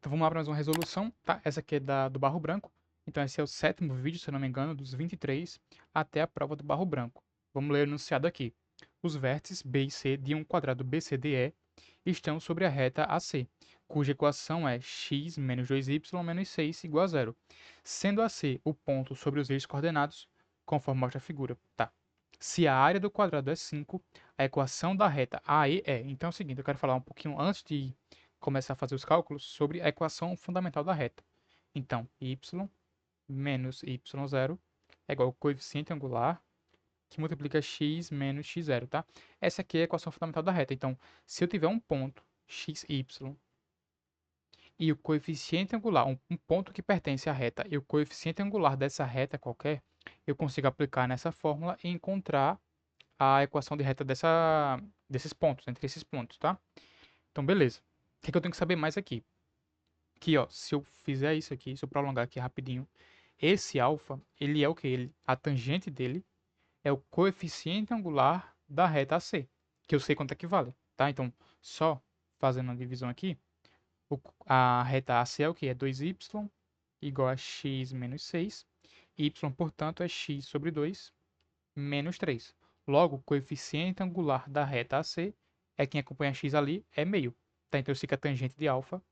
Então vamos lá para mais uma resolução, tá? Essa aqui é do barro branco. Então esse é o 7º vídeo, se eu não me engano, dos 23 até a prova do barro branco. Vamos ler o enunciado aqui. Os vértices B e C de um quadrado BCDE estão sobre a reta AC, cuja equação é x menos 2y menos 6 igual a zero, sendo AC o ponto sobre os eixos coordenados, conforme mostra a figura. Tá. Se a área do quadrado é 5, a equação da reta AE é. Então é o seguinte, eu quero falar um pouquinho antes de começar a fazer os cálculos sobre a equação fundamental da reta. Então, y menos y0 é igual ao coeficiente angular que multiplica x menos x0, tá? Essa aqui é a equação fundamental da reta. Então, se eu tiver um ponto xy e o coeficiente angular, um ponto que pertence à reta, e o coeficiente angular dessa reta qualquer, eu consigo aplicar nessa fórmula e encontrar a equação de reta desses pontos, entre esses pontos, tá? Então, beleza. O que eu tenho que saber mais aqui? Que, ó, se eu fizer isso aqui, se eu prolongar aqui rapidinho, esse alfa, ele é o que? A tangente dele é o coeficiente angular da reta AC, que eu sei quanto é que vale, tá? Então, só fazendo a divisão aqui, a reta AC é o que? É 2y igual a x menos 6. Y, portanto, é x sobre 2 menos 3. Logo, o coeficiente angular da reta AC é quem acompanha x ali, é meio. Tá? Então, eu sei que a tangente de alfa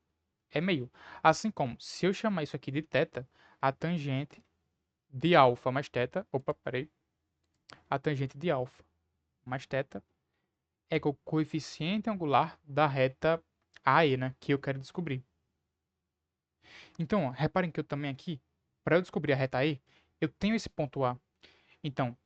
é meio. Assim como, se eu chamar isso aqui de θ, a tangente de alfa mais θ, opa, peraí, a tangente de alfa mais θ é igual ao coeficiente angular da reta AE, né, que eu quero descobrir. Então, ó, reparem que eu também aqui, para eu descobrir a reta E, eu tenho esse ponto A. Então,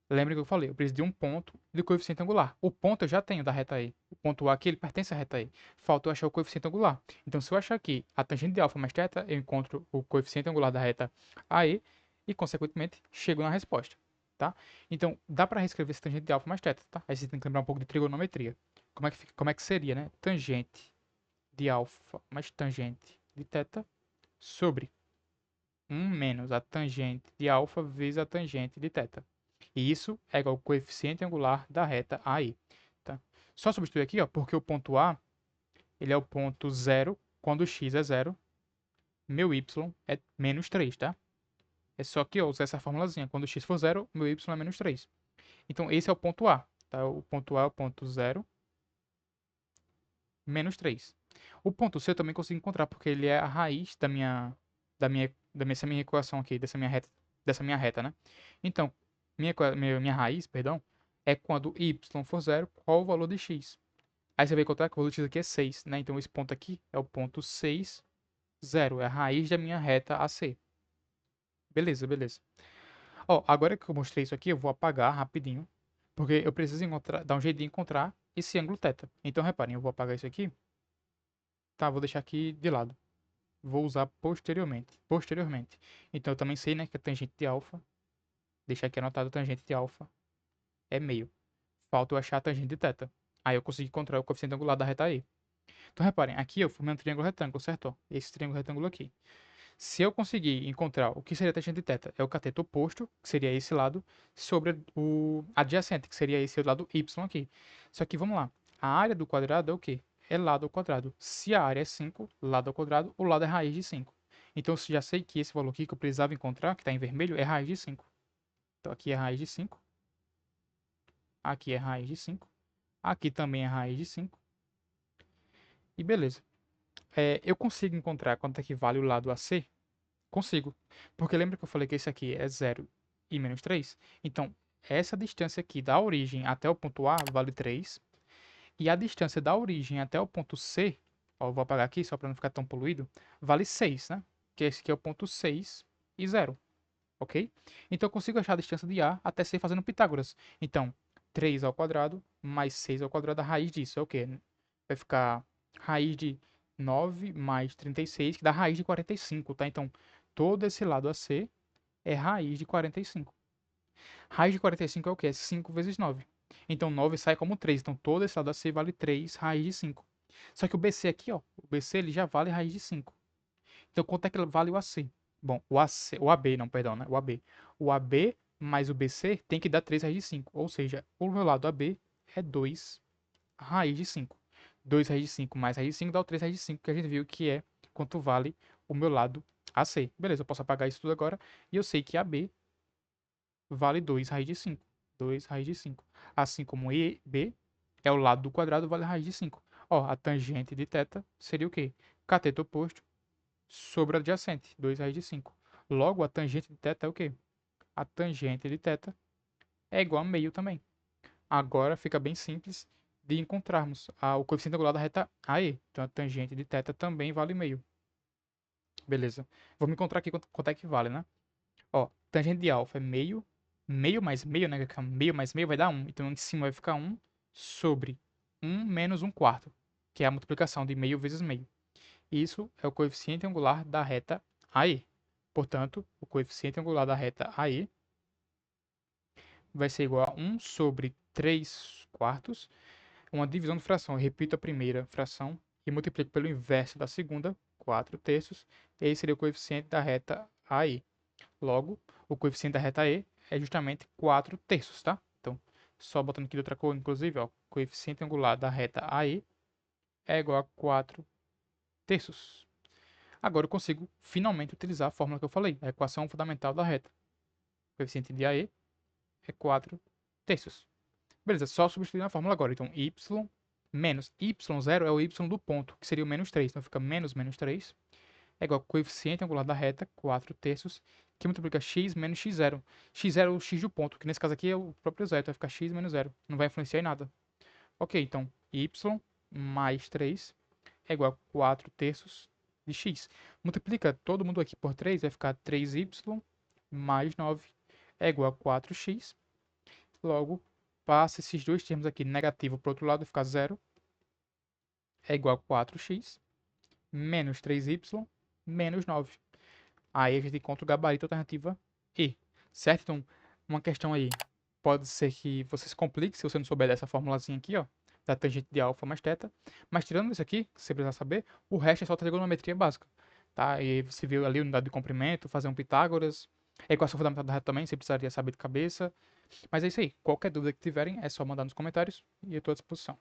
lembrem que eu falei, eu preciso de um ponto de coeficiente angular. O ponto eu já tenho da reta E. O ponto A aqui, ele pertence à reta E. Falta eu achar o coeficiente angular. Então, se eu achar aqui a tangente de alfa mais θ, eu encontro o coeficiente angular da reta AE e, consequentemente, chego na resposta. Tá? Então, dá para reescrever esse tangente de alfa mais θ, tá? Aí você tem que lembrar um pouco de trigonometria. Como é que seria, né? Tangente de alfa mais tangente de θ sobre 1 menos a tangente de alfa vezes a tangente de θ. E isso é igual ao coeficiente angular da reta AI. Tá? Só substituir aqui, ó, porque o ponto A ele é o ponto zero quando x é zero, meu y é menos 3, tá? É só que eu usar essa formulazinha. Quando x for zero, meu y é menos 3. Então, esse é o ponto A. Tá? O ponto A é o ponto zero, menos 3. O ponto C eu também consigo encontrar, porque ele é a raiz dessa minha equação aqui, dessa minha reta, né? Então, minha raiz, perdão, é quando y for zero, qual o valor de x? Aí você vai encontrar que o valor de x aqui é 6, né? Então, esse ponto aqui é o ponto 6, 0. É a raiz da minha reta AC. Beleza, beleza. Ó, agora que eu mostrei isso aqui, eu vou apagar rapidinho, porque eu preciso dar um jeito de encontrar esse ângulo θ. Então, reparem, eu vou apagar isso aqui. Tá, vou deixar aqui de lado. Vou usar posteriormente. Então eu também sei, né, que a tangente de alfa, deixar aqui anotado a tangente de alfa é meio. Falta eu achar a tangente de θ. Aí eu consigo encontrar o coeficiente angular da reta E. Então reparem, aqui eu formei um triângulo retângulo, certo? Ó, esse triângulo retângulo aqui. Se eu conseguir encontrar o que seria a tangente de θ, é o cateto oposto, que seria esse lado, sobre o adjacente, que seria esse lado y aqui. Só que vamos lá. A área do quadrado é o quê? É lado ao quadrado. Se a área é 5, lado ao quadrado, o lado é raiz de 5. Então, eu já sei que esse valor aqui que eu precisava encontrar, que está em vermelho, é raiz de 5. Então, aqui é raiz de 5. Aqui é raiz de 5. Aqui também é raiz de 5. E beleza. Eu consigo encontrar quanto é que vale o lado AC? Consigo. Porque lembra que eu falei que esse aqui é 0 e menos 3? Então, essa distância aqui da origem até o ponto A vale 3. E a distância da origem até o ponto C, ó, eu vou apagar aqui só para não ficar tão poluído, vale 6, né? Que esse aqui é o ponto 6 e 0, ok? Então eu consigo achar a distância de A até C fazendo Pitágoras. Então, 3 ao quadrado mais 6 ao quadrado, a raiz disso é o quê? Vai ficar raiz de 9 mais 36, que dá raiz de 45, tá? Então, todo esse lado AC é raiz de 45. Raiz de 45 é o quê? É 5 vezes 9. Então 9 sai como 3. Então todo esse lado AC vale 3 raiz de 5. Só que o BC aqui, ó, o BC ele já vale raiz de 5. Então quanto é que vale o AC? Bom, o AB, não, perdão, né? O AB. O AB mais o BC tem que dar 3 raiz de 5. Ou seja, o meu lado AB é 2 raiz de 5. 2 raiz de 5 mais raiz de 5 dá o 3 raiz de 5, que a gente viu que é quanto vale o meu lado AC. Beleza, eu posso apagar isso tudo agora. E eu sei que AB vale 2 raiz de 5. 2 raiz de 5. Assim como EB é o lado do quadrado, vale raiz de 5. Ó, a tangente de θ seria o quê? Cateto oposto sobre o adjacente, 2 raiz de 5. Logo, a tangente de θ é o quê? A tangente de θ é igual a meio também. Agora fica bem simples de encontrarmos o coeficiente angular da reta AE. Então, a tangente de θ também vale meio. Beleza. Vamos encontrar aqui quanto é que vale, né? Ó, tangente de alfa é meio. Meio mais meio, né? Que é meio mais meio vai dar 1. Então, em cima vai ficar 1 sobre 1 menos 1 quarto, que é a multiplicação de meio vezes meio. Isso é o coeficiente angular da reta AE. Portanto, o coeficiente angular da reta AE vai ser igual a 1 sobre 3 quartos, uma divisão de fração. Eu repito a primeira fração e multiplico pelo inverso da segunda, 4 terços. Esse seria o coeficiente da reta AE. Logo, o coeficiente da reta E é justamente 4 terços, tá? Então, só botando aqui de outra cor, inclusive, ó, coeficiente angular da reta AE é igual a 4 terços. Agora eu consigo finalmente utilizar a fórmula que eu falei, a equação fundamental da reta. O coeficiente de AE é 4 terços. Beleza, só substituir na fórmula agora. Então, y menos y0 é o y do ponto, que seria o menos 3. Então, fica menos menos 3 é igual ao coeficiente angular da reta, 4 terços, que multiplica x menos x0. X0 é o x do ponto, que nesse caso aqui é o próprio zero, então vai ficar x menos 0. Não vai influenciar em nada. Ok, então y mais 3 é igual a 4 terços de x. Multiplica todo mundo aqui por 3, vai ficar 3y mais 9 é igual a 4x. Logo, passa esses dois termos aqui negativo para o outro lado, fica 0 é igual a 4x menos 3y menos 9. Aí a gente encontra o gabarito alternativa E, certo? Então, uma questão aí pode ser que você se complique se você não souber dessa formulazinha aqui, ó, da tangente de alfa mais θ. Mas tirando isso aqui, que você precisa saber, o resto é só trigonometria básica, tá? E você viu ali a unidade de comprimento, fazer um Pitágoras, a equação fundamental da reta também, você precisaria saber de cabeça. Mas é isso aí. Qualquer dúvida que tiverem, é só mandar nos comentários e eu estou à disposição.